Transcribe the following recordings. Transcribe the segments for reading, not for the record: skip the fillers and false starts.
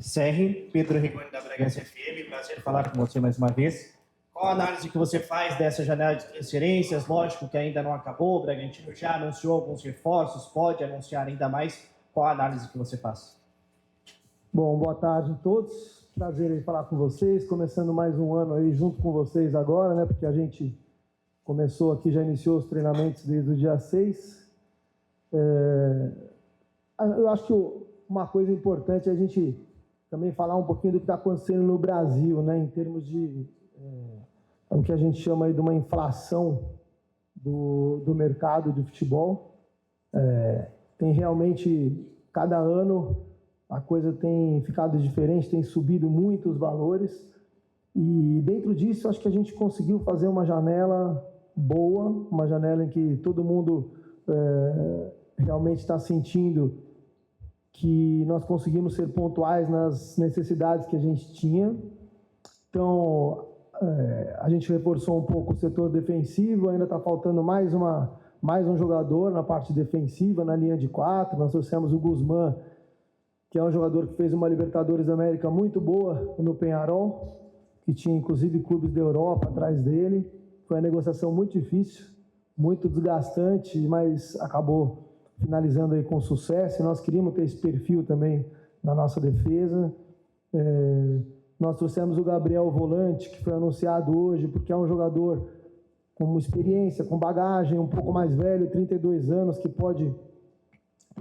Serri, Pedro Rigoni da Bragança FM, prazer falar com você mais uma vez. Qual a análise que você faz dessa janela de transferências? Lógico que ainda não acabou, o Bragantino já anunciou alguns reforços, pode anunciar ainda mais. Qual a análise que você faz? Bom, boa tarde a todos. Prazer em falar com vocês, começando mais um ano aí junto com vocês agora, né? Porque a gente começou aqui, já iniciou os treinamentos desde o dia 6. Eu acho que uma coisa importante é a gente também falar um pouquinho do que está acontecendo no Brasil, né? Em termos de o que a gente chama aí de uma inflação do mercado de futebol. Tem realmente, cada ano, a coisa tem ficado diferente, tem subido muito os valores, e dentro disso acho que a gente conseguiu fazer uma janela boa, uma janela em que todo mundo realmente está sentindo que nós conseguimos ser pontuais nas necessidades que a gente tinha. Então, a gente reforçou um pouco o setor defensivo, ainda está faltando mais um jogador na parte defensiva, na linha de 4, nós trouxemos o Guzmán, que é um jogador que fez uma Libertadores da América muito boa no Peñarol, que tinha inclusive clubes da Europa atrás dele. Foi uma negociação muito difícil, muito desgastante, mas acabou finalizando aí com sucesso, e nós queríamos ter esse perfil também na nossa defesa. Nós trouxemos o Gabriel Volante, que foi anunciado hoje, porque é um jogador com experiência, com bagagem, um pouco mais velho, 32 anos, que pode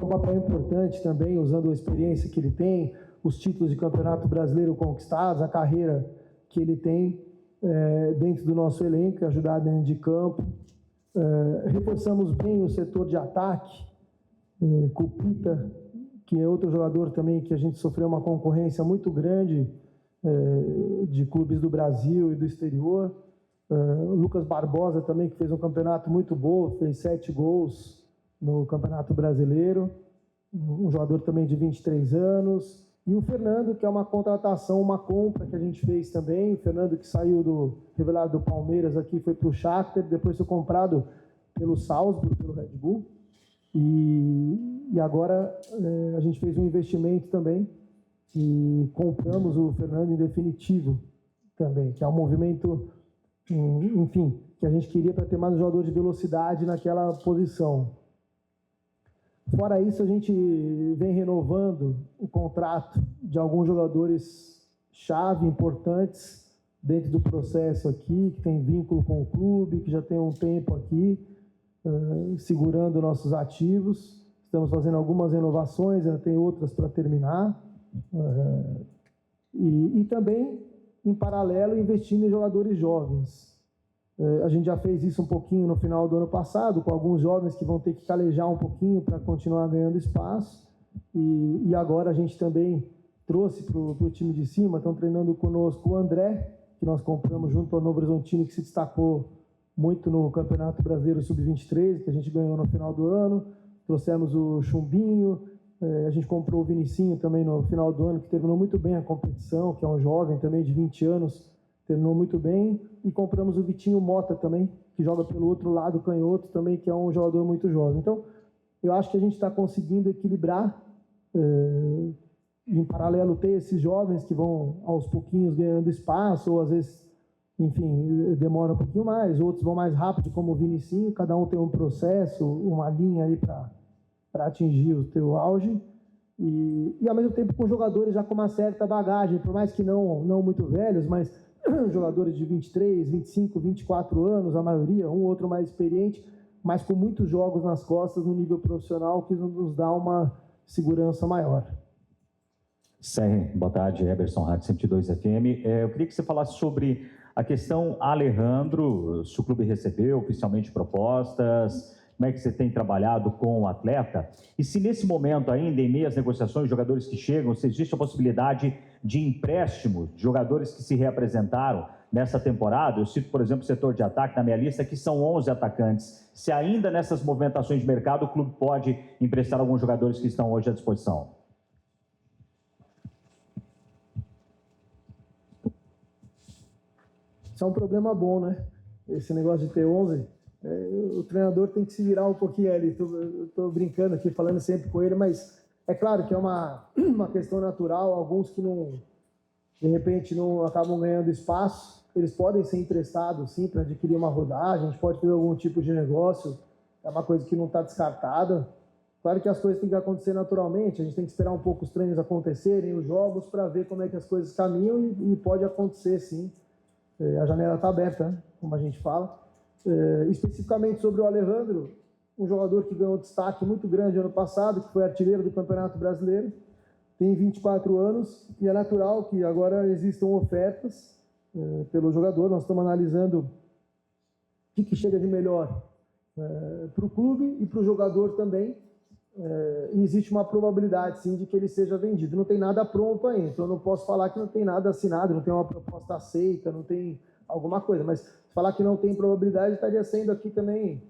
um papel importante também, usando a experiência que ele tem, os títulos de campeonato brasileiro conquistados, a carreira que ele tem dentro do nosso elenco, ajudar dentro de campo. Reforçamos bem o setor de ataque, com o Pita, que é outro jogador também que a gente sofreu uma concorrência muito grande de clubes do Brasil e do exterior. O Lucas Barbosa também, que fez um campeonato muito bom, fez 7 gols no Campeonato Brasileiro, um jogador também de 23 anos, e o Fernando, que é uma contratação, uma compra que a gente fez também. O Fernando, que saiu revelado do Palmeiras aqui, foi para o Shakhtar, depois foi comprado pelo Salzburg, pelo Red Bull, e agora a gente fez um investimento também e compramos o Fernando em definitivo também, que é um movimento, enfim, que a gente queria para ter mais um jogador de velocidade naquela posição. Fora isso, a gente vem renovando o contrato de alguns jogadores-chave importantes dentro do processo aqui, que tem vínculo com o clube, que já tem um tempo aqui, segurando nossos ativos. Estamos fazendo algumas renovações, ainda tem outras para terminar. E também, em paralelo, investindo em jogadores jovens. A gente já fez isso um pouquinho no final do ano passado, com alguns jovens que vão ter que calejar um pouquinho para continuar ganhando espaço. E agora a gente também trouxe para o time de cima, estão treinando conosco o André, que nós compramos junto ao Novo Horizontino, que se destacou muito no Campeonato Brasileiro Sub-23, que a gente ganhou no final do ano. Trouxemos o Chumbinho, a gente comprou o Vinicinho também no final do ano, que terminou muito bem a competição, que é um jovem também de 20 anos, terminou muito bem. E compramos o Vitinho Mota também, que joga pelo outro lado, canhoto também, que é um jogador muito jovem. Então, eu acho que a gente está conseguindo equilibrar, em paralelo ter esses jovens que vão aos pouquinhos ganhando espaço, ou às vezes, enfim, demora um pouquinho mais, outros vão mais rápido, como o Vinicinho. Cada um tem um processo, uma linha aí para atingir o teu auge. E ao mesmo tempo com jogadores já com uma certa bagagem, por mais que não muito velhos, mas jogadores de 23, 25, 24 anos, a maioria, um ou outro mais experiente, mas com muitos jogos nas costas no nível profissional, que nos dá uma segurança maior. Serri, boa tarde, Eberson, Rádio 102 FM. Eu queria que você falasse sobre a questão Alejandro, se o clube recebeu oficialmente propostas, como é que você tem trabalhado com o atleta, e se nesse momento ainda, em meio às negociações, jogadores que chegam, se existe a possibilidade de empréstimo de jogadores que se reapresentaram nessa temporada. Eu cito, por exemplo, o setor de ataque na minha lista, que são 11 atacantes. Se ainda nessas movimentações de mercado, o clube pode emprestar alguns jogadores que estão hoje à disposição. Isso é um problema bom, né? Esse negócio de ter 11... o treinador tem que se virar um pouquinho ali. Estou brincando aqui, falando sempre com ele, mas É claro que é uma questão natural, alguns que não, de repente não acabam ganhando espaço, eles podem ser emprestados sim para adquirir uma rodagem, a gente pode ter algum tipo de negócio, é uma coisa que não está descartada. Claro que as coisas têm que acontecer naturalmente, a gente tem que esperar um pouco os treinos acontecerem, os jogos, para ver como é que as coisas caminham e pode acontecer sim. A janela está aberta, né? Como a gente fala. Especificamente sobre o Alejandro, um jogador que ganhou destaque muito grande ano passado, que foi artilheiro do Campeonato Brasileiro, tem 24 anos e é natural que agora existam ofertas pelo jogador. Nós estamos analisando o que chega de melhor para o clube e para o jogador também. E existe uma probabilidade, sim, de que ele seja vendido. Não tem nada pronto ainda, então eu não posso falar que não tem nada assinado, não tem uma proposta aceita, não tem alguma coisa, mas falar que não tem probabilidade estaria sendo aqui também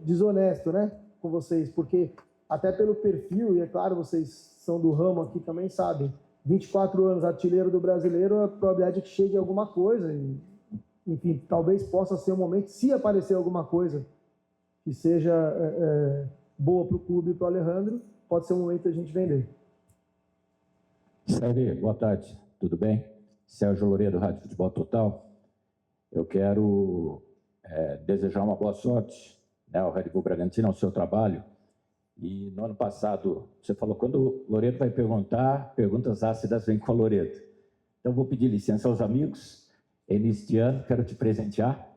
desonesto, né, com vocês, porque até pelo perfil, e é claro, vocês são do ramo aqui também sabem, 24 anos, artilheiro do Brasileiro, a probabilidade é que chegue alguma coisa, e, enfim, talvez possa ser um momento, se aparecer alguma coisa que seja boa para o clube e para o Alejandro, pode ser um momento da gente vender. Sérgio, boa tarde, tudo bem? Sérgio Loureiro, Rádio Futebol Total. Eu quero desejar uma boa sorte, né, ao Red Bull Bragantino, ao seu trabalho. E no ano passado, você falou, quando o Loureiro vai perguntar, perguntas ácidas vêm com o Loureiro. Então, vou pedir licença aos amigos. Neste ano, quero te presentear,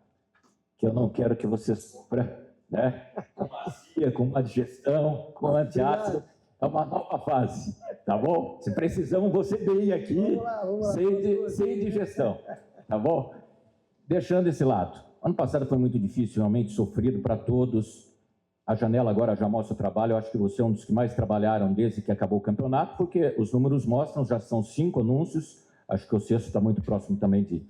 que eu não quero que você sofra, né, com macia, com uma digestão, com antiácido. É uma nova fase, tá bom? Se precisamos, você vem aqui vamos lá. Sem digestão, tá bom? Deixando esse lado. Ano passado foi muito difícil, realmente sofrido para todos. A janela agora já mostra o trabalho. Eu acho que você é um dos que mais trabalharam desde que acabou o campeonato, porque os números mostram, já são 5 anúncios. Acho que o sexto está muito próximo também de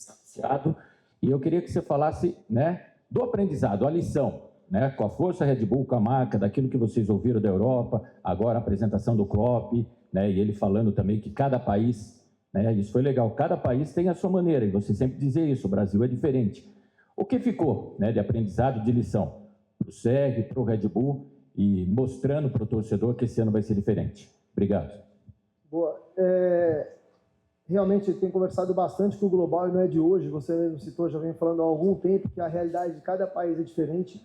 anunciado. E eu queria que você falasse, né, do aprendizado, a lição, né, com a força Red Bull, com a marca, daquilo que vocês ouviram da Europa, agora a apresentação do Klopp, né, e ele falando também que cada país, né, isso foi legal, cada país tem a sua maneira, e você sempre dizia isso, o Brasil é diferente. O que ficou, né, de aprendizado, de lição, para o SEG, para o Red Bull, e mostrando para o torcedor que esse ano vai ser diferente? Obrigado. Boa. Realmente, tem conversado bastante com o Global, e não é de hoje, você mesmo citou, já vem falando há algum tempo, que a realidade de cada país é diferente.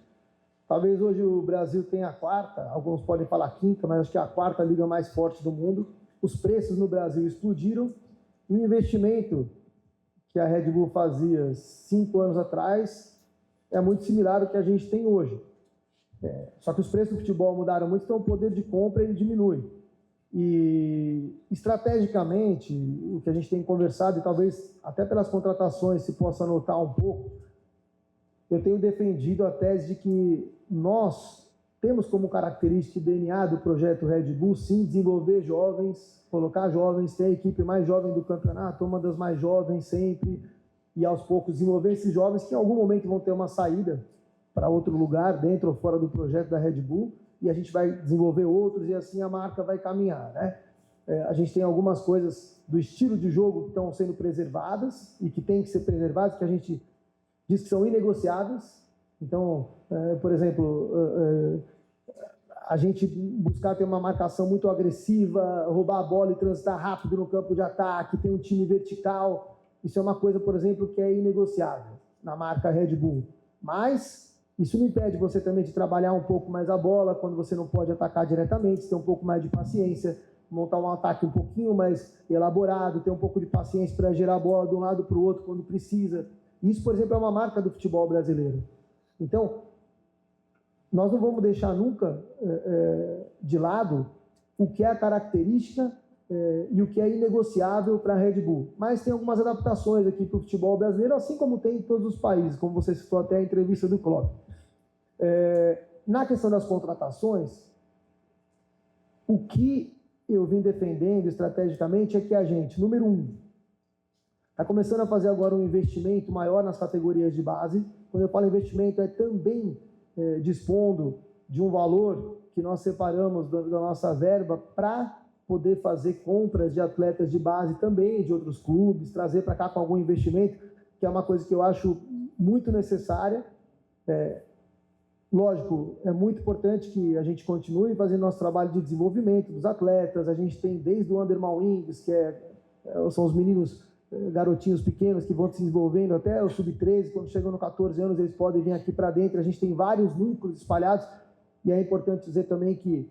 Talvez hoje o Brasil tenha a quarta, alguns podem falar quinta, mas acho que é a quarta liga mais forte do mundo. Os preços no Brasil explodiram, e o investimento que a Red Bull fazia 5 anos atrás é muito similar ao que a gente tem hoje. Só que os preços do futebol mudaram muito, então o poder de compra ele diminui. E estrategicamente, o que a gente tem conversado, e talvez até pelas contratações se possa notar um pouco, eu tenho defendido a tese de que nós temos como característica e DNA do projeto Red Bull, sim, desenvolver jovens, colocar jovens, ter a equipe mais jovem do campeonato, uma das mais jovens sempre, e aos poucos desenvolver esses jovens que em algum momento vão ter uma saída para outro lugar, dentro ou fora do projeto da Red Bull, e a gente vai desenvolver outros e assim a marca vai caminhar, né? A gente tem algumas coisas do estilo de jogo que estão sendo preservadas e que tem que ser preservadas, que a gente diz que são inegociáveis. Então, por exemplo, a gente buscar ter uma marcação muito agressiva, roubar a bola e transitar rápido no campo de ataque, ter um time vertical, isso é uma coisa, por exemplo, que é inegociável na marca Red Bull. Mas isso não impede você também de trabalhar um pouco mais a bola, quando você não pode atacar diretamente, ter um pouco mais de paciência, montar um ataque um pouquinho mais elaborado, ter um pouco de paciência para gerar a bola de um lado para o outro quando precisa. Isso, por exemplo, é uma marca do futebol brasileiro. Então, nós não vamos deixar nunca de lado o que é a característica e o que é inegociável para a Red Bull. Mas tem algumas adaptações aqui para o futebol brasileiro, assim como tem em todos os países, como você citou até a entrevista do Klopp. Na questão das contratações, o que eu vim defendendo estrategicamente é que a gente, número 1, está começando a fazer agora um investimento maior nas categorias de base. Quando eu falo investimento, é também dispondo de um valor que nós separamos da nossa verba para poder fazer compras de atletas de base também, de outros clubes, trazer para cá com algum investimento, que é uma coisa que eu acho muito necessária. Lógico, é muito importante que a gente continue fazendo nosso trabalho de desenvolvimento dos atletas. A gente tem desde o Under Wings, que são os meninos, garotinhos pequenos que vão se desenvolvendo até o Sub-13, quando chegam no 14 anos eles podem vir aqui para dentro. A gente tem vários núcleos espalhados e é importante dizer também que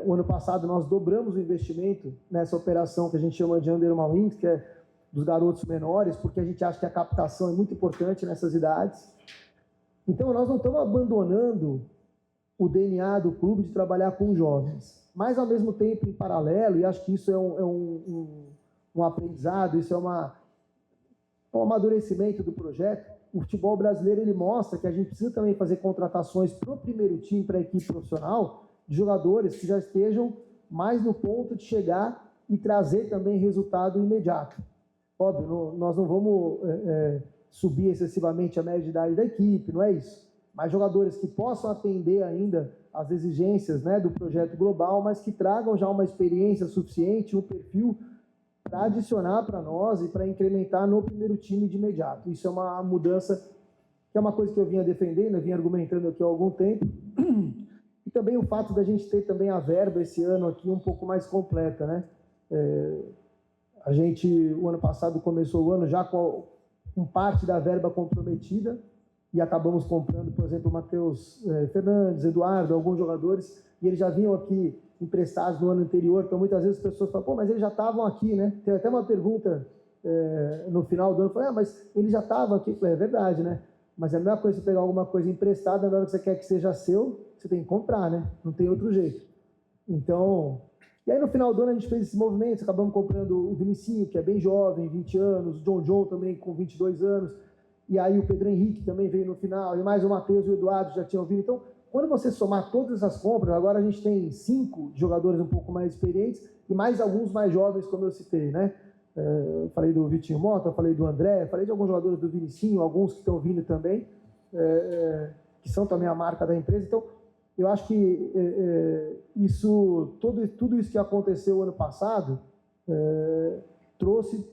o ano passado nós dobramos o investimento nessa operação que a gente chama de Under Wings, que é dos garotos menores, porque a gente acha que a captação é muito importante nessas idades. Então, nós não estamos abandonando o DNA do clube de trabalhar com jovens, mas, ao mesmo tempo, em paralelo, e acho que isso é um aprendizado, isso é um amadurecimento do projeto, o futebol brasileiro ele mostra que a gente precisa também fazer contratações para o primeiro time, para a equipe profissional, de jogadores que já estejam mais no ponto de chegar e trazer também resultado imediato. Óbvio, nós não vamos subir excessivamente a média de idade da equipe, não é isso. Mas jogadores que possam atender ainda às exigências, né, do projeto global, mas que tragam já uma experiência suficiente, um perfil para adicionar para nós e para incrementar no primeiro time de imediato. Isso é uma mudança, que é uma coisa que eu vinha defendendo, eu vinha argumentando aqui há algum tempo. E também o fato da gente ter também a verba esse ano aqui um pouco mais completa, né? A gente, o ano passado, começou o ano já com parte da verba comprometida e acabamos comprando, por exemplo, o Matheus Fernandes, Eduardo, alguns jogadores, e eles já vinham aqui emprestados no ano anterior, então muitas vezes as pessoas falam, pô, mas eles já estavam aqui, né? Tem até uma pergunta no final do ano, falei, mas eles já estavam aqui. Eu falei, é verdade, né? Mas é a mesma coisa você pegar alguma coisa emprestada, na hora que você quer que seja seu, você tem que comprar, né? Não tem outro jeito. Então... E aí, no final do ano, a gente fez esse movimento, acabamos comprando o Vinicinho, que é bem jovem, 20 anos, o John também com 22 anos, e aí o Pedro Henrique também veio no final, e mais o Matheus e o Eduardo já tinham vindo. Então, quando você somar todas essas compras, agora a gente tem 5 jogadores um pouco mais experientes e mais alguns mais jovens, como eu citei, né? Eu falei do Vitinho Mota, falei do André, falei de alguns jogadores do Vinicinho, alguns que estão vindo também, que são também a marca da empresa. Então, eu acho que tudo isso que aconteceu ano passado trouxe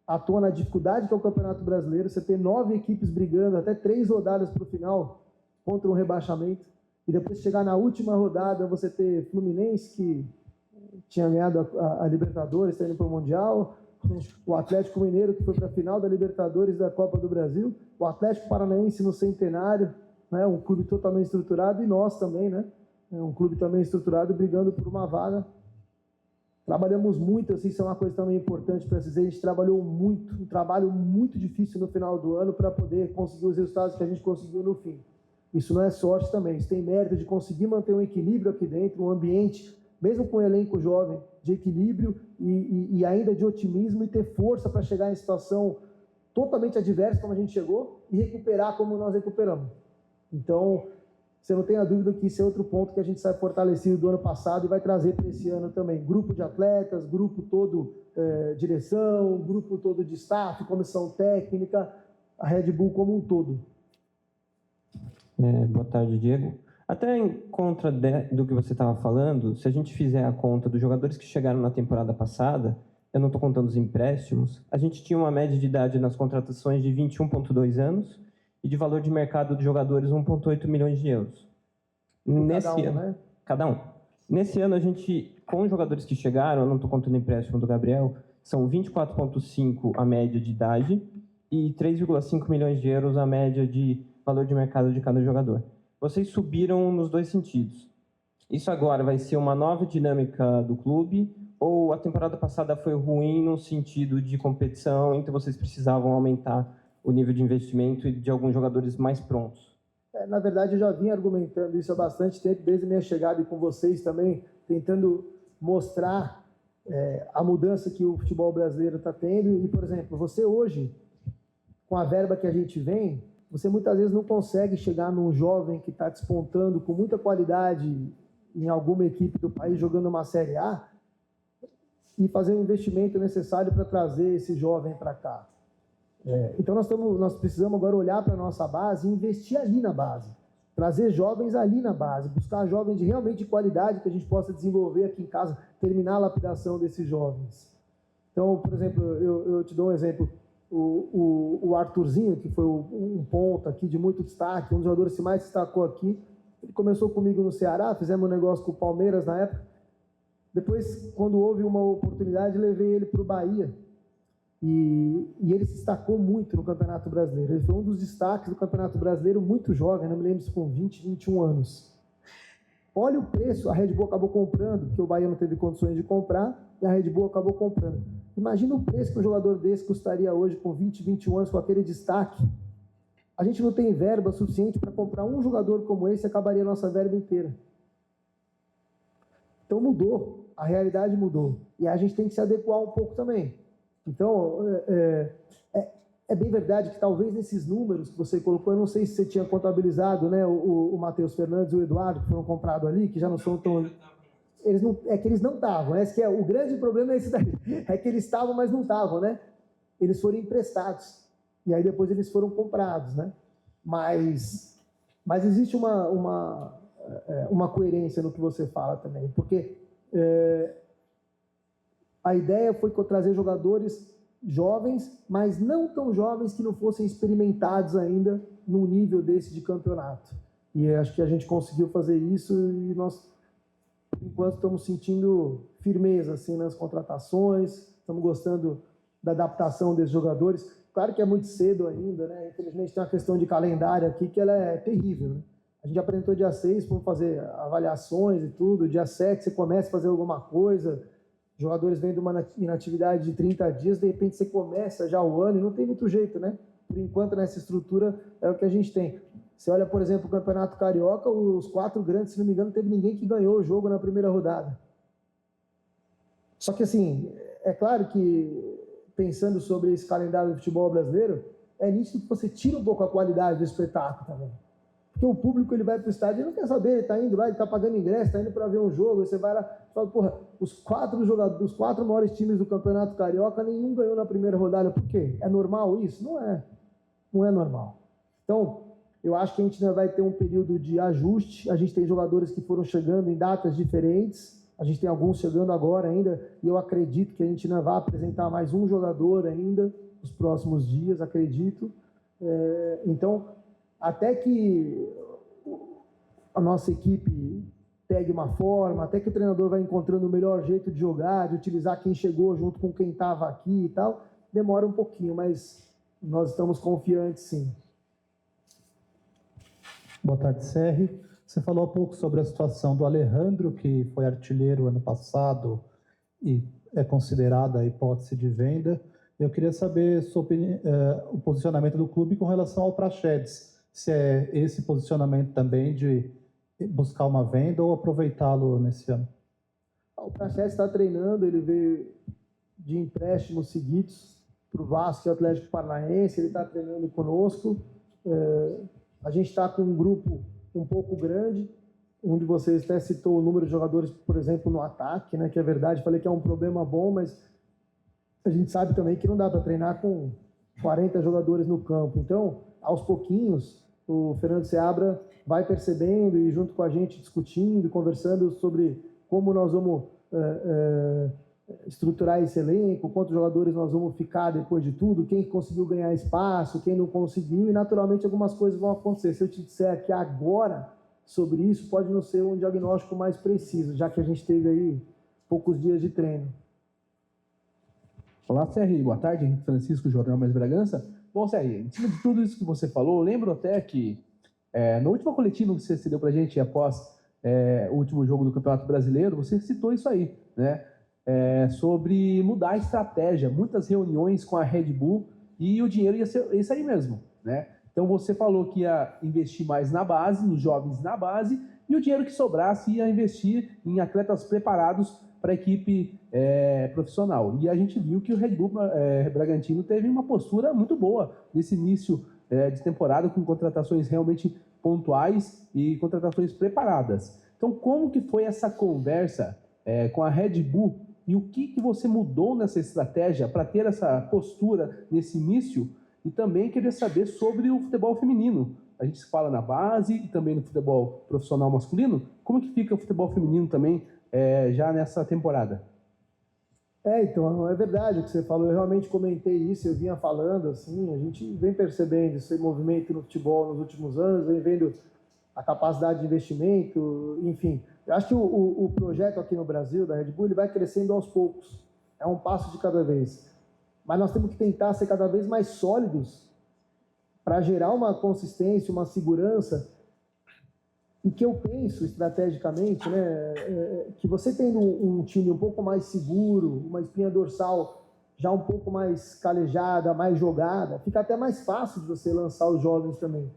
à tona a dificuldade que é o Campeonato Brasileiro. Você ter 9 equipes brigando até 3 rodadas para o final contra um rebaixamento, e depois chegar na última rodada você ter Fluminense, que tinha ganhado a Libertadores, está indo para o Mundial, o Atlético Mineiro, que foi para a final da Libertadores da Copa do Brasil, o Atlético Paranaense no Centenário, né, um clube totalmente estruturado, e nós também, né, um clube também estruturado, brigando por uma vaga. Trabalhamos muito, assim, isso é uma coisa também importante para vocês, a gente trabalhou muito, um trabalho muito difícil no final do ano para poder conseguir os resultados que a gente conseguiu no fim. Isso não é sorte também, isso tem mérito de conseguir manter um equilíbrio aqui dentro, um ambiente, mesmo com um elenco jovem, de equilíbrio e ainda de otimismo, e ter força para chegar em situação totalmente adversa como a gente chegou e recuperar como nós recuperamos. Então, você não tem a dúvida que esse é outro ponto que a gente sai fortalecido do ano passado e vai trazer para esse ano também. Grupo de atletas, grupo todo direção, grupo todo de staff, comissão técnica, a Red Bull como um todo. Boa tarde, Diego. Até em contra do que você estava falando, se a gente fizer a conta dos jogadores que chegaram na temporada passada, eu não estou contando os empréstimos, a gente tinha uma média de idade nas contratações de 21,2 anos e de valor de mercado de jogadores 1,8 milhões de euros. Cada um. Nesse ano, a gente, com os jogadores que chegaram, eu não estou contando o empréstimo do Gabriel, são 24,5 a média de idade e 3,5 milhões de euros a média de valor de mercado de cada jogador. Vocês subiram nos dois sentidos. Isso agora vai ser uma nova dinâmica do clube, ou a temporada passada foi ruim no sentido de competição, então vocês precisavam aumentar o nível de investimento e de alguns jogadores mais prontos? Na verdade, eu já vim argumentando isso há bastante tempo, desde a minha chegada e com vocês também, tentando mostrar a mudança que o futebol brasileiro está tendo. E, por exemplo, você hoje, com a verba que a gente vem, você muitas vezes não consegue chegar num jovem que está despontando com muita qualidade em alguma equipe do país, jogando uma Série A, e fazer o investimento necessário para trazer esse jovem para cá. Então, nós precisamos agora olhar para a nossa base e investir ali na base. Trazer jovens ali na base, buscar jovens realmente de qualidade que a gente possa desenvolver aqui em casa, terminar a lapidação desses jovens. Então, por exemplo, eu te dou um exemplo. o Arthurzinho, que foi um ponta aqui de muito destaque, um dos jogadores que mais destacou aqui, ele começou comigo no Ceará, fizemos um negócio com o Palmeiras na época. Depois, quando houve uma oportunidade, levei ele para o Bahia. E ele se destacou muito no Campeonato Brasileiro. Ele foi um dos destaques do Campeonato Brasileiro, muito jovem, não me lembro se com 20, 21 anos. Olha o preço, a Red Bull acabou comprando, porque o Bahia não teve condições de comprar, e a Red Bull acabou comprando. Imagina o preço que um jogador desse custaria hoje com 20, 21 anos, com aquele destaque. A gente não tem verba suficiente para comprar um jogador como esse, acabaria a nossa verba inteira. Então mudou, a realidade mudou. E a gente tem que se adequar um pouco também. Então, é bem verdade que talvez nesses números que você colocou, eu não sei se você tinha contabilizado, né, o Matheus Fernandes e o Eduardo, que foram comprados ali, que já não são tão... É que eles não estavam, né? O grande problema é esse daí. É que eles estavam, mas não estavam, né? Eles foram emprestados. E aí depois eles foram comprados, né? Mas existe uma coerência no que você fala também, porque a ideia foi trazer jogadores jovens, mas não tão jovens que não fossem experimentados ainda num nível desse de campeonato. E acho que a gente conseguiu fazer isso e nós, por enquanto, estamos sentindo firmeza assim, nas contratações, estamos gostando da adaptação desses jogadores. Claro que é muito cedo ainda, né? Infelizmente tem uma questão de calendário aqui que ela é terrível, né? A gente apresentou dia 6, vamos fazer avaliações e tudo, dia 7 você começa a fazer alguma coisa, jogadores vêm de uma inatividade de 30 dias, de repente você começa já o ano e não tem muito jeito, né? Por enquanto, nessa estrutura, é o que a gente tem. Você olha, por exemplo, o Campeonato Carioca, os 4 grandes, se não me engano, não teve ninguém que ganhou o jogo na primeira rodada. Só que, assim, é claro que, pensando sobre esse calendário do futebol brasileiro, é nítido que você tira um pouco a qualidade do espetáculo também. Porque o público, ele vai para o estádio e não quer saber, ele está indo lá, ele está pagando ingresso, está indo para ver um jogo, você vai lá e fala, porra, os 4 maiores times do Campeonato Carioca, nenhum ganhou na primeira rodada. Por quê? É normal isso? Não é. Não é normal. Então, eu acho que a gente ainda vai ter um período de ajuste. A gente tem jogadores que foram chegando em datas diferentes, a gente tem alguns chegando agora ainda, e eu acredito que a gente ainda vai apresentar mais um jogador ainda nos próximos dias, acredito. Então, até que a nossa equipe pegue uma forma, até que o treinador vai encontrando o melhor jeito de jogar, de utilizar quem chegou junto com quem estava aqui e tal, demora um pouquinho, mas nós estamos confiantes, sim. Boa tarde, Serri. Você falou há pouco sobre a situação do Alejandro, que foi artilheiro ano passado e é considerada a hipótese de venda. Eu queria saber sobre o posicionamento do clube com relação ao Praxedes. Se é esse posicionamento também de buscar uma venda ou aproveitá-lo nesse ano? O Praxedes está treinando, ele veio de empréstimos seguidos para o Vasco e Atlético Paranaense, ele está treinando conosco. A gente está com um grupo um pouco grande, um de vocês até citou o número de jogadores, por exemplo, no ataque, né, que é verdade, falei que é um problema bom, mas a gente sabe também que não dá para treinar com 40 jogadores no campo. Então, aos pouquinhos, o Fernando Seabra vai percebendo e junto com a gente discutindo, conversando sobre como nós vamos estruturar esse elenco, quantos jogadores nós vamos ficar depois de tudo, quem conseguiu ganhar espaço, quem não conseguiu, e naturalmente algumas coisas vão acontecer. Se eu te disser aqui agora sobre isso, pode não ser um diagnóstico mais preciso, já que a gente teve aí poucos dias de treino. Olá, Serri. Boa tarde. Henrique Francisco, Jornal Mais Bragança. Bom, Serri, em cima de tudo isso que você falou, eu lembro até que na última coletiva que você cedeu para a gente após o último jogo do Campeonato Brasileiro, você citou isso aí, né? Sobre mudar a estratégia, muitas reuniões com a Red Bull e o dinheiro ia ser isso aí mesmo, né? Então você falou que ia investir mais na base, nos jovens na base, e o dinheiro que sobrasse ia investir em atletas preparados para a equipe profissional. E a gente viu que o Red Bull Bragantino teve uma postura muito boa nesse início de temporada, com contratações realmente pontuais e contratações preparadas. Então, como que foi essa conversa com a Red Bull e o que você mudou nessa estratégia para ter essa postura nesse início? E também queria saber sobre o futebol feminino. A gente se fala na base e também no futebol profissional masculino. Como que fica o futebol feminino também já nessa temporada? Então, é verdade o que você falou, eu realmente comentei isso, eu vinha falando, assim, a gente vem percebendo esse movimento no futebol nos últimos anos, vem vendo a capacidade de investimento, enfim. Eu acho que o projeto aqui no Brasil, da Red Bull, ele vai crescendo aos poucos, é um passo de cada vez. Mas nós temos que tentar ser cada vez mais sólidos para gerar uma consistência, uma segurança. E que eu penso estrategicamente, né, que você tendo um time um pouco mais seguro, uma espinha dorsal já um pouco mais calejada, mais jogada, fica até mais fácil de você lançar os jovens também.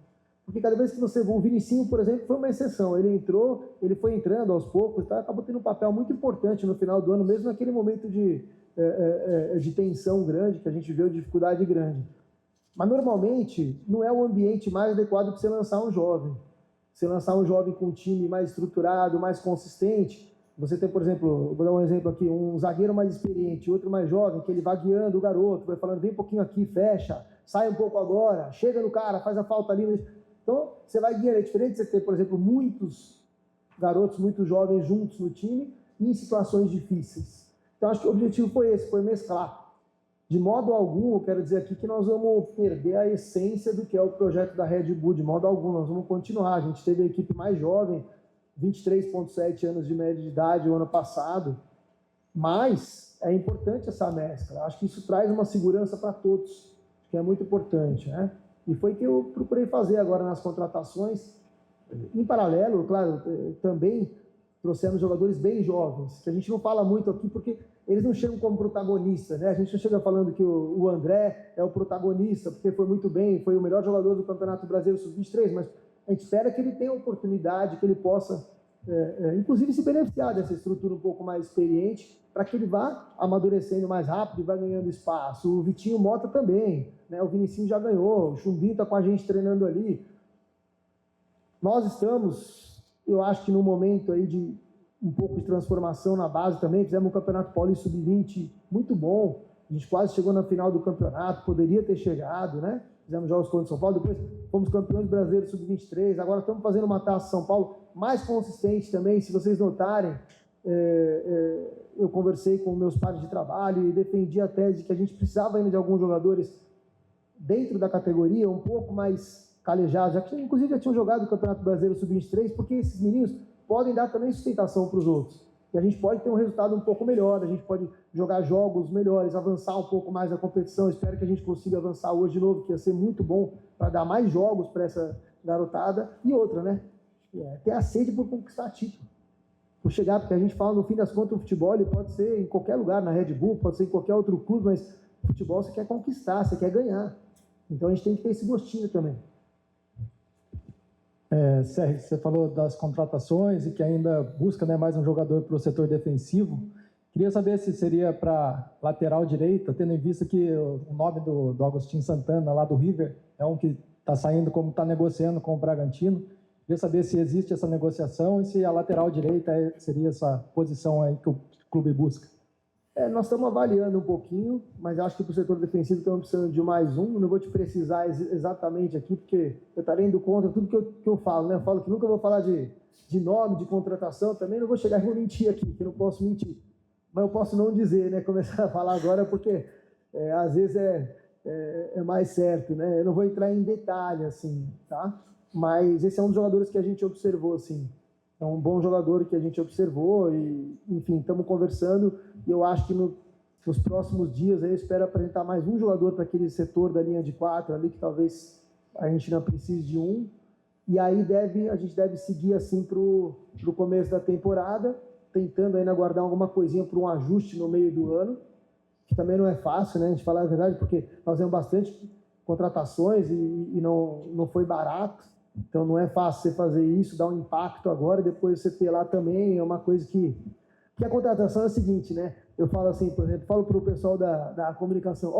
Porque cada vez que você... O Vinicinho, por exemplo, foi uma exceção. Ele entrou, ele foi entrando aos poucos, tá? Acabou tendo um papel muito importante no final do ano, mesmo naquele momento de tensão grande, que a gente viu, dificuldade grande. Mas, normalmente, não é o ambiente mais adequado para você lançar um jovem. Você lançar um jovem com um time mais estruturado, mais consistente, você tem, por exemplo, vou dar um exemplo aqui, um zagueiro mais experiente, outro mais jovem, que ele vai guiando o garoto, vai falando, vem um pouquinho aqui, fecha, sai um pouco agora, chega no cara, faz a falta ali. Então, você vai guiando. É diferente de você ter, por exemplo, muitos garotos, muitos jovens juntos no time e em situações difíceis. Então, acho que o objetivo foi esse, foi mesclar. De modo algum, eu quero dizer aqui que nós vamos perder a essência do que é o projeto da Red Bull, de modo algum, nós vamos continuar. A gente teve a equipe mais jovem, 23,7 anos de média de idade o ano passado, mas é importante essa mescla. Acho que isso traz uma segurança para todos, que é muito importante, né? E foi o que eu procurei fazer agora nas contratações. Em paralelo, claro, também trouxemos jogadores bem jovens, que a gente não fala muito aqui porque eles não chegam como protagonistas, né? A gente não chega falando que o André é o protagonista, porque foi muito bem, foi o melhor jogador do Campeonato Brasileiro Sub-23, mas a gente espera que ele tenha oportunidade, que ele possa, inclusive, se beneficiar dessa estrutura um pouco mais experiente, para que ele vá amadurecendo mais rápido e vá ganhando espaço. O Vitinho Mota também, né? O Vinicinho já ganhou, o Chumbinho está com a gente treinando ali. Nós estamos, eu acho que num momento aí de um pouco de transformação na base também, fizemos um Campeonato Paulista Sub-20 muito bom, a gente quase chegou na final do campeonato, poderia ter chegado, né? Fizemos jogos contra o São Paulo, depois fomos campeões brasileiros Sub-23, agora estamos fazendo uma Taça São Paulo mais consistente também, se vocês notarem, eu conversei com meus pares de trabalho e defendi a tese de que a gente precisava ainda de alguns jogadores dentro da categoria, um pouco mais calejados, já que inclusive já tinham jogado o Campeonato Brasileiro Sub-23, porque esses meninos podem dar também sustentação para os outros. E a gente pode ter um resultado um pouco melhor, a gente pode jogar jogos melhores, avançar um pouco mais na competição. Espero que a gente consiga avançar hoje de novo, que ia ser muito bom para dar mais jogos para essa garotada. E outra, né? Ter a sede por conquistar título. Por chegar, porque a gente fala, no fim das contas, o futebol ele pode ser em qualquer lugar, na Red Bull, pode ser em qualquer outro clube, mas futebol você quer conquistar, você quer ganhar. Então a gente tem que ter esse gostinho também. Sérgio, você falou das contratações e que ainda busca, né, mais um jogador para o setor defensivo. Queria saber se seria para lateral direita, tendo em vista que o nome do Agostinho Santana, lá do River, é um que está saindo, como está negociando com o Bragantino. Queria saber se existe essa negociação e se a lateral direita seria essa posição aí que o clube busca. Nós estamos avaliando um pouquinho, mas acho que para o setor defensivo estamos precisando de mais um. Não vou te precisar exatamente aqui, porque eu estarei indo contra tudo que eu falo, né? Eu falo que nunca vou falar de nome, de contratação, também não vou chegar e vou mentir aqui, que eu não posso mentir. Mas eu posso não dizer, né? Começar a falar agora, porque às vezes é mais certo, né? Eu não vou entrar em detalhe, assim, tá? Mas esse é um dos jogadores que a gente observou, assim. É um bom jogador que a gente observou e, enfim, estamos conversando e eu acho que nos próximos dias aí eu espero apresentar mais um jogador para aquele setor da linha de 4 ali, que talvez a gente não precise de um. E aí a gente deve seguir assim para o começo da temporada, tentando ainda guardar alguma coisinha para um ajuste no meio do ano, que também não é fácil, né, a gente falar a verdade, porque nós temos bastante contratações e não foi barato. Então não é fácil você fazer isso, dar um impacto agora e depois você ter lá também, é uma coisa que a contratação é o seguinte, né? Eu falo assim, por exemplo, falo para o pessoal da comunicação,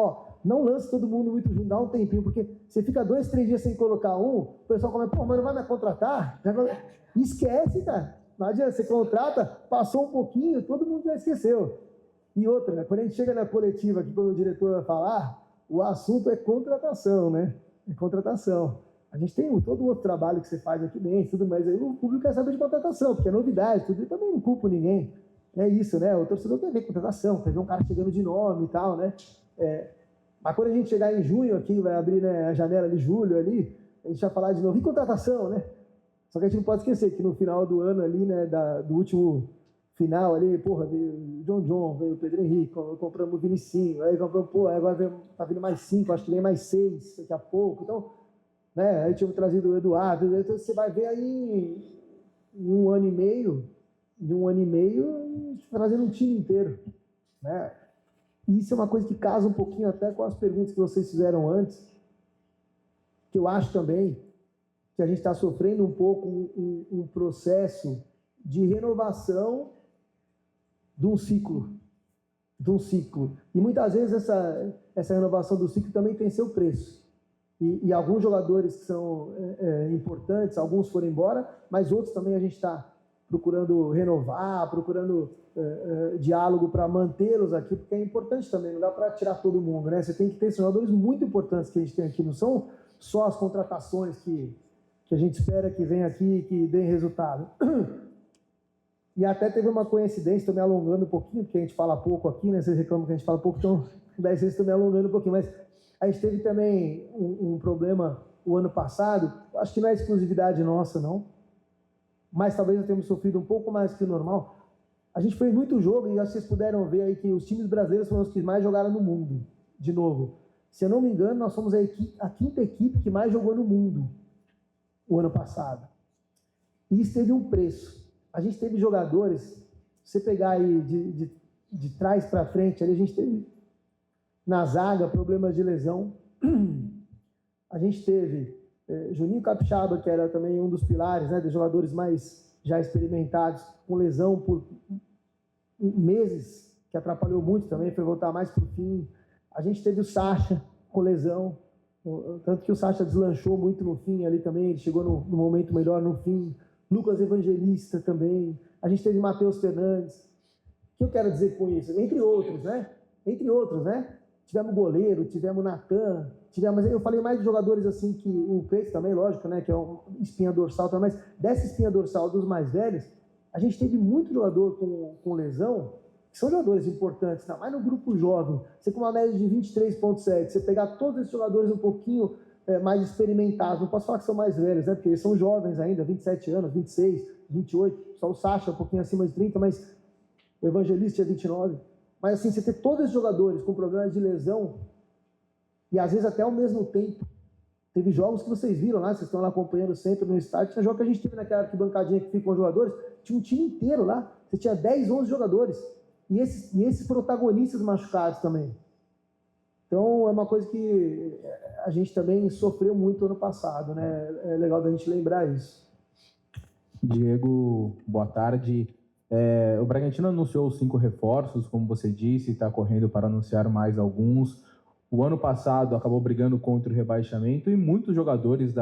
não lance todo mundo muito junto, dá um tempinho, porque você fica 2, 3 dias sem colocar um, o pessoal começa, mas não vai me contratar? Esquece, cara, não adianta, você contrata, passou um pouquinho, todo mundo já esqueceu. E outra, né? Quando a gente chega na coletiva aqui, quando o diretor vai falar, o assunto é contratação, né? É contratação. A gente tem todo o outro trabalho que você faz aqui dentro, tudo mais. Aí o público quer saber de contratação, porque é novidade, tudo. Eu também não culpo ninguém. é isso, né? O torcedor quer ver contratação, quer ver um cara chegando de nome e tal, né? Mas quando a gente chegar em junho aqui, vai abrir, né, a janela de julho ali, a gente vai falar de novo em contratação, né? Só que a gente não pode esquecer que no final do ano ali, né, do último final ali, porra, veio o John, veio o Pedro Henrique, compramos o Vinicinho, aí compramos, agora tá vindo mais 5, acho que vem mais 6 daqui a pouco, então, né, aí tínhamos trazido o Eduardo, então você vai ver aí em um ano e meio, trazendo um time inteiro, né? Isso é uma coisa que casa um pouquinho até com as perguntas que vocês fizeram antes, que eu acho também que a gente está sofrendo um pouco um processo de renovação de um ciclo. E muitas vezes essa renovação do ciclo também tem seu preço. E alguns jogadores que são importantes, alguns foram embora, mas outros também a gente está procurando renovar, procurando diálogo para mantê-los aqui, porque é importante também, não dá para tirar todo mundo, né? Você tem que ter jogadores muito importantes que a gente tem aqui, não são só as contratações que a gente espera que venham aqui e que deem resultado. E até teve uma coincidência, estou me alongando um pouquinho, porque a gente fala pouco aqui, né? Vocês reclamam que a gente fala pouco, então 10 vezes estou me alongando um pouquinho, mas a gente teve também um problema o ano passado, acho que não é exclusividade nossa, não, mas talvez nós tenhamos sofrido um pouco mais que o normal. A gente fez muito jogo e acho que vocês puderam ver aí que os times brasileiros foram os que mais jogaram no mundo, de novo. Se eu não me engano, nós somos a quinta equipe que mais jogou no mundo o ano passado. E isso teve um preço. A gente teve jogadores, se você pegar aí de trás para frente, ali a gente teve na zaga problemas de lesão. A gente teve Juninho Capixaba, que era também um dos pilares, né, dos jogadores mais já experimentados, com lesão por meses, que atrapalhou muito também, foi voltar mais para o fim. A gente teve o Sacha com lesão, tanto que o Sacha deslanchou muito no fim ali também, ele chegou no momento melhor no fim. Lucas Evangelista também. A gente teve Matheus Fernandes. O que eu quero dizer com isso? Entre outros, né? Tivemos goleiro, tivemos Natan, eu falei mais de jogadores assim que o Cleiton também, lógico, né? Que é uma espinha dorsal também, mas dessa espinha dorsal dos mais velhos, a gente teve muito jogador com lesão, que são jogadores importantes, não, mas no grupo jovem, você com uma média de 23,7, você pegar todos esses jogadores um pouquinho mais experimentados, não posso falar que são mais velhos, né? Porque eles são jovens ainda, 27 anos, 26, 28, só o Sacha um pouquinho acima de 30, mas o Evangelista é 29. Mas assim, você ter todos esses jogadores com problemas de lesão, e às vezes até ao mesmo tempo, teve jogos que vocês viram lá, vocês estão lá acompanhando sempre no estádio, tinha jogo que a gente teve naquela arquibancadinha que fica com os jogadores, tinha um time inteiro lá, você tinha 10, 11 jogadores, e esses protagonistas machucados também. Então, é uma coisa que a gente também sofreu muito ano passado, né? É legal da gente lembrar isso. Diego, boa tarde. O Bragantino anunciou 5 reforços, como você disse, está correndo para anunciar mais alguns. O ano passado acabou brigando contra o rebaixamento e muitos jogadores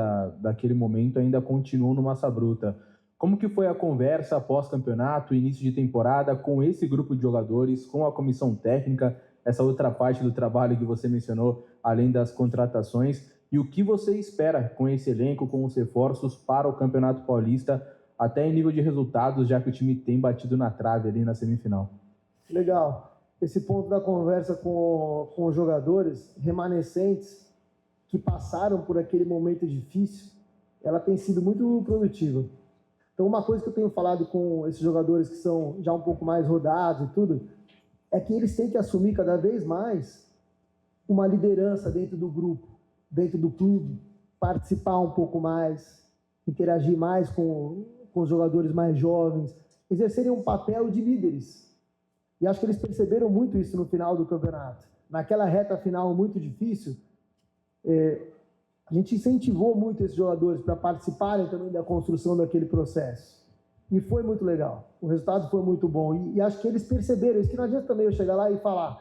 daquele momento ainda continuam no Massa Bruta. Como que foi a conversa após campeonato, início de temporada, com esse grupo de jogadores, com a comissão técnica, essa outra parte do trabalho que você mencionou, além das contratações, e o que você espera com esse elenco, com os reforços para o Campeonato Paulista, até em nível de resultados, já que o time tem batido na trave ali na semifinal? Legal. Esse ponto da conversa com os jogadores remanescentes que passaram por aquele momento difícil, ela tem sido muito produtiva. Então, uma coisa que eu tenho falado com esses jogadores que são já um pouco mais rodados e tudo, é que eles têm que assumir cada vez mais uma liderança dentro do grupo, dentro do clube, participar um pouco mais, interagir mais com os jogadores mais jovens, exercerem um papel de líderes. E acho que eles perceberam muito isso no final do campeonato. Naquela reta final muito difícil, a gente incentivou muito esses jogadores para participarem também da construção daquele processo. E foi muito legal. O resultado foi muito bom. E acho que eles perceberam isso, que não adianta também eu chegar lá e falar,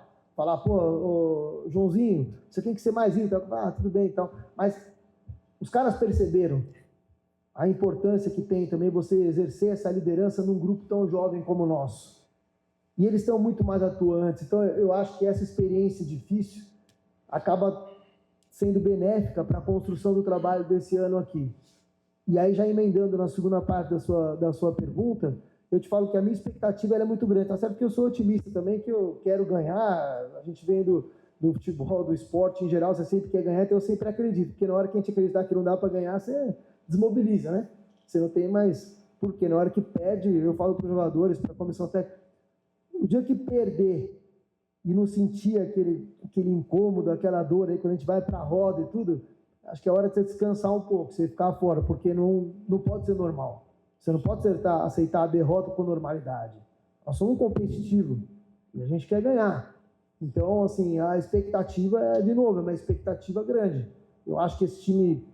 pô, Joãozinho, você tem que ser mais isso. Tudo bem e tal. Mas os caras perceberam a importância que tem também você exercer essa liderança num grupo tão jovem como o nosso. E eles estão muito mais atuantes. Então, eu acho que essa experiência difícil acaba sendo benéfica para a construção do trabalho desse ano aqui. E aí, já emendando na segunda parte da sua pergunta, eu te falo que a minha expectativa ela é muito grande. Tá certo que eu sou otimista também, que eu quero ganhar. A gente vem do futebol, do esporte em geral, você sempre quer ganhar, então eu sempre acredito. Porque na hora que a gente acreditar que não dá para ganhar, você desmobiliza, né? Você não tem mais... Porque na hora que perde, eu falo para os jogadores, para a comissão técnica, o dia que perder e não sentir aquele incômodo, aquela dor aí, quando a gente vai para a roda e tudo, acho que é hora de você descansar um pouco, você ficar fora, porque não pode ser normal. Você não pode aceitar a derrota com normalidade. Nós somos competitivos e a gente quer ganhar. Então, assim, a expectativa é, de novo, é uma expectativa grande. Eu acho que esse time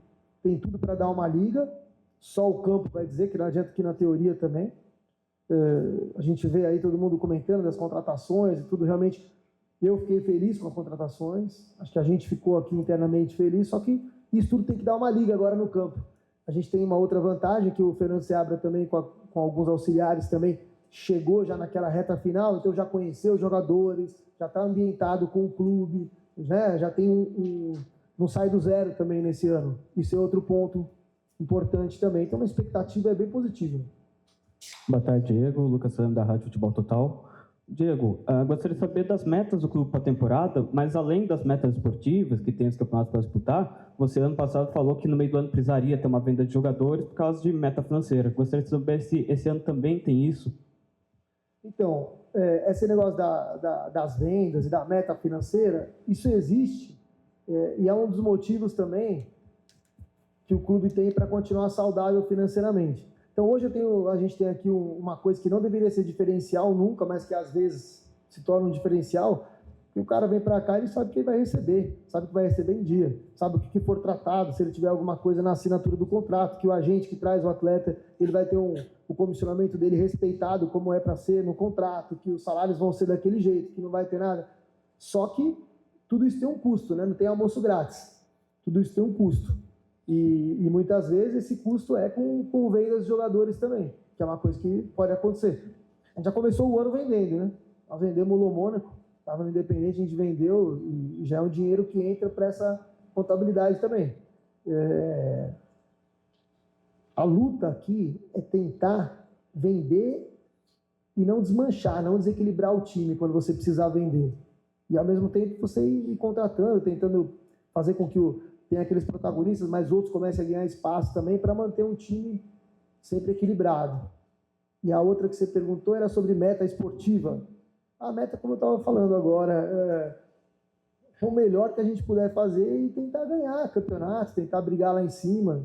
tem tudo para dar uma liga, só o campo vai dizer, que não adianta que na teoria também. A gente vê aí todo mundo comentando das contratações e tudo, realmente eu fiquei feliz com as contratações, acho que a gente ficou aqui internamente feliz, só que isso tudo tem que dar uma liga agora no campo. A gente tem uma outra vantagem, que o Fernando Seabra também, com alguns auxiliares também, chegou já naquela reta final, então já conheceu os jogadores, já está ambientado com o clube, né? Já tem não sai do zero também nesse ano. Isso é outro ponto importante também. Então a expectativa é bem positiva. Boa tarde, Diego. Lucas Fernando, da Rádio Futebol Total. Diego, gostaria de saber das metas do clube para a temporada, mas além das metas esportivas, que tem os campeonatos para disputar, você ano passado falou que no meio do ano precisaria ter uma venda de jogadores por causa de meta financeira. Gostaria de saber se esse ano também tem isso. Então, esse negócio das vendas e da meta financeira, isso existe, e é um dos motivos também que o clube tem para continuar saudável financeiramente. Então, hoje a gente tem aqui uma coisa que não deveria ser diferencial nunca, mas que às vezes se torna um diferencial, que o cara vem para cá e ele sabe que ele vai receber, sabe que vai receber em dia, sabe o que for tratado, se ele tiver alguma coisa na assinatura do contrato, que o agente que traz o atleta, ele vai ter o comissionamento dele respeitado como é para ser no contrato, que os salários vão ser daquele jeito, que não vai ter nada. Só que tudo isso tem um custo, né? Não tem almoço grátis. Tudo isso tem um custo. E muitas vezes esse custo é com vendas de jogadores também, que é uma coisa que pode acontecer. A gente já começou o ano vendendo, né? Nós vendemos o Lô Mônaco, estava no Independente, a gente vendeu e já é um dinheiro que entra para essa contabilidade também. A luta aqui é tentar vender e não desmanchar, não desequilibrar o time quando você precisar vender. E ao mesmo tempo você ir contratando, tentando fazer com que tem aqueles protagonistas, mas outros comecem a ganhar espaço também para manter um time sempre equilibrado. E a outra que você perguntou era sobre meta esportiva. A meta, como eu estava falando agora, é o melhor que a gente puder fazer e tentar ganhar campeonatos, tentar brigar lá em cima.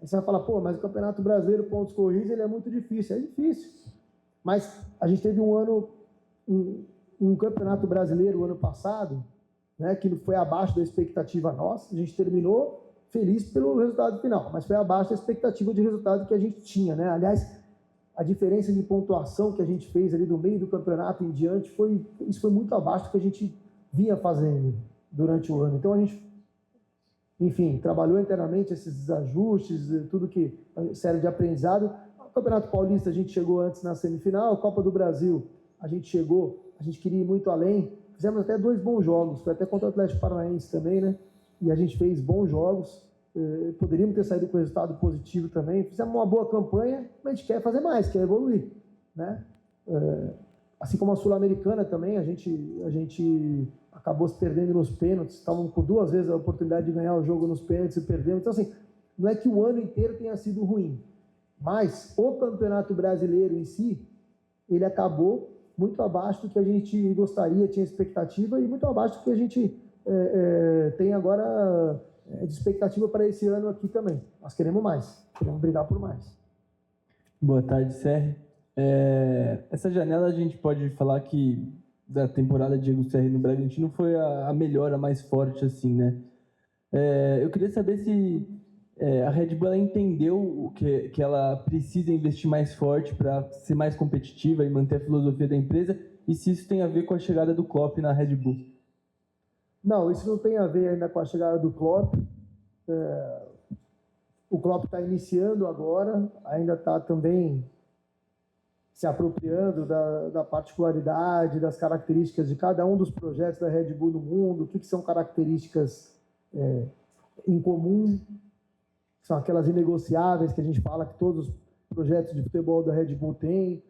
Aí você vai falar, pô, mas o Campeonato Brasileiro, pontos corridos, ele é muito difícil. É difícil. Mas a gente teve um Campeonato Brasileiro ano passado, né, que foi abaixo da expectativa nossa. A gente terminou feliz pelo resultado final, mas foi abaixo da expectativa de resultado que a gente tinha, né? Aliás, a diferença de pontuação que a gente fez ali do meio do campeonato em diante isso foi muito abaixo do que a gente vinha fazendo durante o ano. Então a gente, enfim, trabalhou internamente esses desajustes, tudo que serve de aprendizado. O Campeonato Paulista a gente chegou antes na semifinal, a Copa do Brasil a gente queria ir muito além. Fizemos até 2 bons jogos, foi até contra o Atlético Paranaense também, né? E a gente fez bons jogos, poderíamos ter saído com resultado positivo também. Fizemos uma boa campanha, mas a gente quer fazer mais, quer evoluir, né? Assim como a Sul-Americana também, a gente acabou se perdendo nos pênaltis, estavam com 2 vezes a oportunidade de ganhar o jogo nos pênaltis e perdemos. Então, assim, não é que o ano inteiro tenha sido ruim, mas o Campeonato Brasileiro em si, ele acabou muito abaixo do que a gente gostaria, tinha expectativa, e muito abaixo do que a gente tem agora de expectativa para esse ano aqui também. Nós queremos mais, queremos brigar por mais. Boa tarde, Serri. Essa janela a gente pode falar que da temporada de Diego Serri no Bragantino foi a melhor, a mais forte, assim, né? Eu queria saber se a Red Bull ela entendeu que ela precisa investir mais forte para ser mais competitiva e manter a filosofia da empresa, e se isso tem a ver com a chegada do Klopp na Red Bull. Não, isso não tem a ver ainda com a chegada do Klopp. O Klopp está iniciando agora, ainda está também se apropriando da particularidade, das características de cada um dos projetos da Red Bull no mundo, o que são características em comum, são aquelas inegociáveis que a gente fala que todos projetos de futebol da Red Bull têm,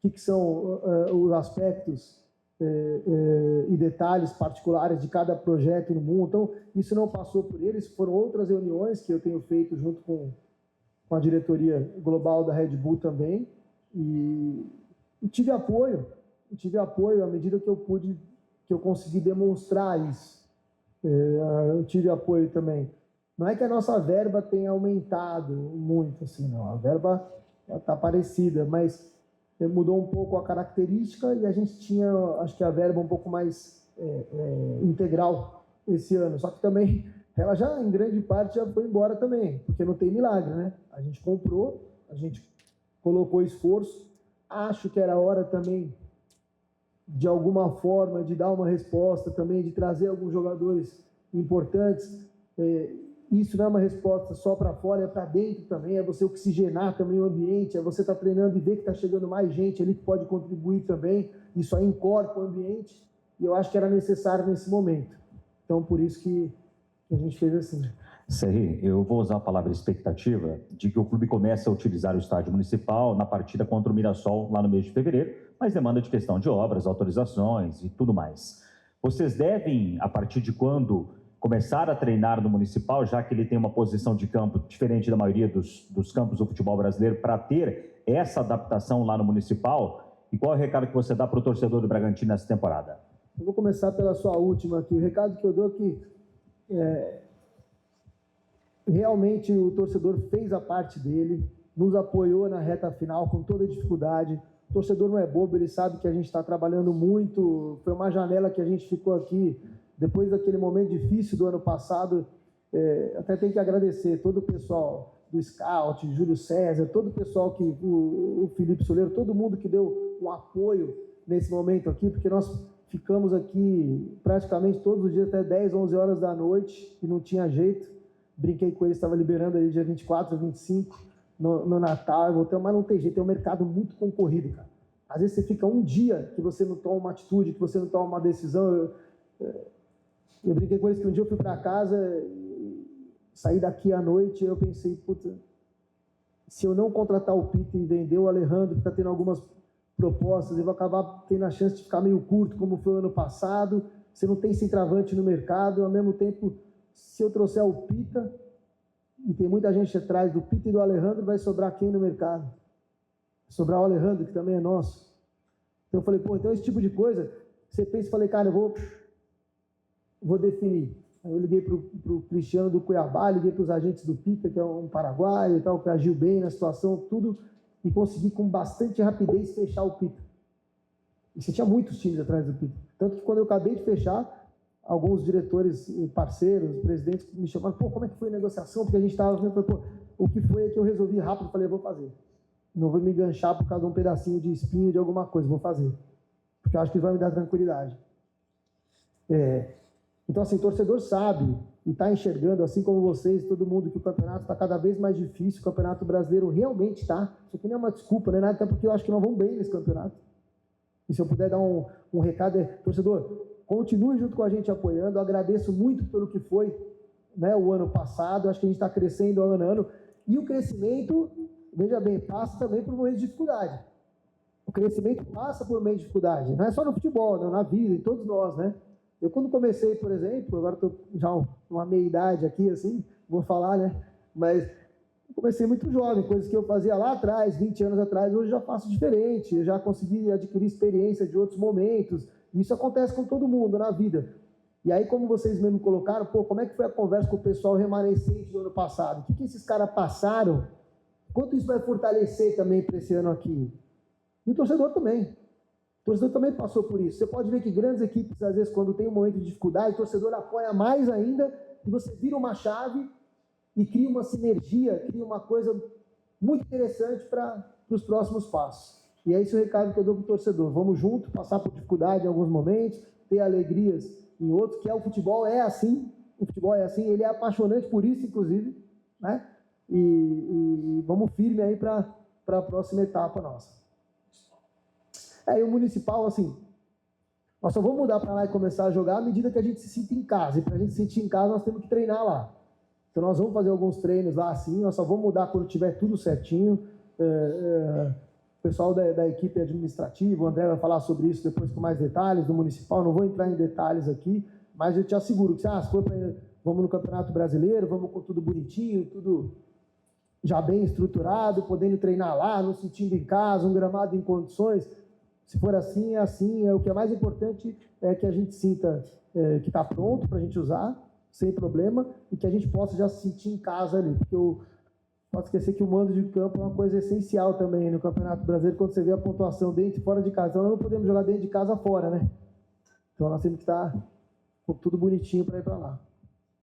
o que são os aspectos e detalhes particulares de cada projeto no mundo. Então, isso não passou por eles, foram outras reuniões que eu tenho feito junto com a diretoria global da Red Bull também, e tive apoio à medida que eu pude, que eu consegui demonstrar isso. Eu tive apoio também. Não é que a nossa verba tenha aumentado muito, assim, não. A verba está parecida, mas mudou um pouco a característica e a gente tinha, acho que a verba um pouco mais integral esse ano. Só que também, ela já, em grande parte, já foi embora também, porque não tem milagre, né? A gente comprou, a gente colocou esforço. Acho que era hora também, de alguma forma, de dar uma resposta também, de trazer alguns jogadores importantes. Isso não é uma resposta só para fora, é para dentro também, é você oxigenar também o ambiente, é você estar treinando e ver que está chegando mais gente ali que pode contribuir também, isso aí encorpa o ambiente, e eu acho que era necessário nesse momento. Então, por isso que a gente fez assim. Serri, eu vou usar a palavra expectativa de que o clube comece a utilizar o estádio municipal na partida contra o Mirassol lá no mês de fevereiro, mas demanda de questão de obras, autorizações e tudo mais. Vocês devem, a partir de quando, começar a treinar no municipal, já que ele tem uma posição de campo diferente da maioria dos campos do futebol brasileiro, para ter essa adaptação lá no municipal? E qual é o recado que você dá para o torcedor do Bragantino nessa temporada? Eu vou começar pela sua última aqui. O recado que eu dou aqui realmente o torcedor fez a parte dele, nos apoiou na reta final com toda a dificuldade. O torcedor não é bobo, ele sabe que a gente está trabalhando muito. Foi uma janela que a gente ficou aqui depois daquele momento difícil do ano passado. Até tenho que agradecer todo o pessoal do Scout, Júlio César, todo o pessoal que o Felipe Soleiro, todo mundo que deu um apoio nesse momento aqui, porque nós ficamos aqui praticamente todos os dias até 10, 11 horas da noite e não tinha jeito. Brinquei com ele, estava liberando aí dia 24, 25 no Natal, mas não tem jeito, é um mercado muito concorrido, cara. Às vezes você fica um dia que você não toma uma atitude, que você não toma uma decisão. Eu brinquei com eles que um dia eu fui para casa, saí daqui à noite e eu pensei, puta, se eu não contratar o Pita e vender o Alejandro, que está tendo algumas propostas, eu vou acabar tendo a chance de ficar meio curto, como foi o ano passado. Você não tem centroavante no mercado, ao mesmo tempo, se eu trouxer o Pita, e tem muita gente atrás do Pita e do Alejandro, vai sobrar quem no mercado? Vai sobrar o Alejandro, que também é nosso. Então eu falei, então esse tipo de coisa, você pensa e falei, cara, eu vou definir. Aí eu liguei para o Cristiano do Cuiabá, liguei para os agentes do Pita, que é um paraguaio e tal, que agiu bem na situação, tudo, e consegui com bastante rapidez fechar o Pita. E você tinha muitos times atrás do Pita. Tanto que quando eu acabei de fechar, alguns diretores, parceiros, presidentes me chamaram, como é que foi a negociação? Porque a gente estava vendo, o que foi é que eu resolvi rápido, falei, eu vou fazer. Não vou me enganchar por causa de um pedacinho de espinho de alguma coisa, vou fazer. Porque eu acho que isso vai me dar tranquilidade. Então, assim, o torcedor sabe e está enxergando, assim como vocês, todo mundo, que o campeonato está cada vez mais difícil, o campeonato brasileiro realmente está. Isso aqui não é uma desculpa, não é nada, até porque eu acho que nós vamos bem nesse campeonato. E se eu puder dar um recado, torcedor, continue junto com a gente apoiando. Eu agradeço muito pelo que foi, né, o ano passado. Acho que a gente está crescendo ano a ano. E o crescimento, veja bem, passa também por momentos de dificuldade. O crescimento passa por momentos de dificuldade. Não é só no futebol, não, na vida, em todos nós, né? Eu, quando comecei, por exemplo, agora estou já uma meia-idade aqui, assim, vou falar, né? Mas eu comecei muito jovem, coisas que eu fazia lá atrás, 20 anos atrás, hoje já faço diferente. Eu já consegui adquirir experiência de outros momentos. Isso acontece com todo mundo na vida. E aí, como vocês mesmo colocaram, como é que foi a conversa com o pessoal remanescente do ano passado? O que esses caras passaram? Quanto isso vai fortalecer também para esse ano aqui? E o torcedor também. O torcedor também passou por isso. Você pode ver que grandes equipes, às vezes, quando tem um momento de dificuldade, o torcedor apoia mais ainda e você vira uma chave e cria uma sinergia, cria uma coisa muito interessante para os próximos passos. E é esse o recado que eu dou para o torcedor. Vamos junto, passar por dificuldade em alguns momentos, ter alegrias em outros, que o futebol é assim. O futebol é assim, ele é apaixonante por isso, inclusive, né? E vamos firme aí para a próxima etapa nossa. E o municipal, assim, nós só vamos mudar para lá e começar a jogar à medida que a gente se sinta em casa. E para a gente se sentir em casa, nós temos que treinar lá. Então nós vamos fazer alguns treinos lá assim, nós só vamos mudar quando tiver tudo certinho. o pessoal da equipe administrativa, o André vai falar sobre isso depois com mais detalhes, do municipal, não vou entrar em detalhes aqui, mas eu te asseguro que se for vamos no Campeonato Brasileiro, vamos com tudo bonitinho, tudo já bem estruturado, podendo treinar lá, nos sentindo em casa, um gramado em condições. Se for assim, é assim. O que é mais importante é que a gente sinta que está pronto para a gente usar, sem problema, e que a gente possa já se sentir em casa ali, porque pode esquecer que o mando de campo é uma coisa essencial também no Campeonato Brasileiro, quando você vê a pontuação dentro e fora de casa. Então, nós não podemos jogar dentro de casa fora, né? Então, nós temos que estar com tudo bonitinho para ir para lá.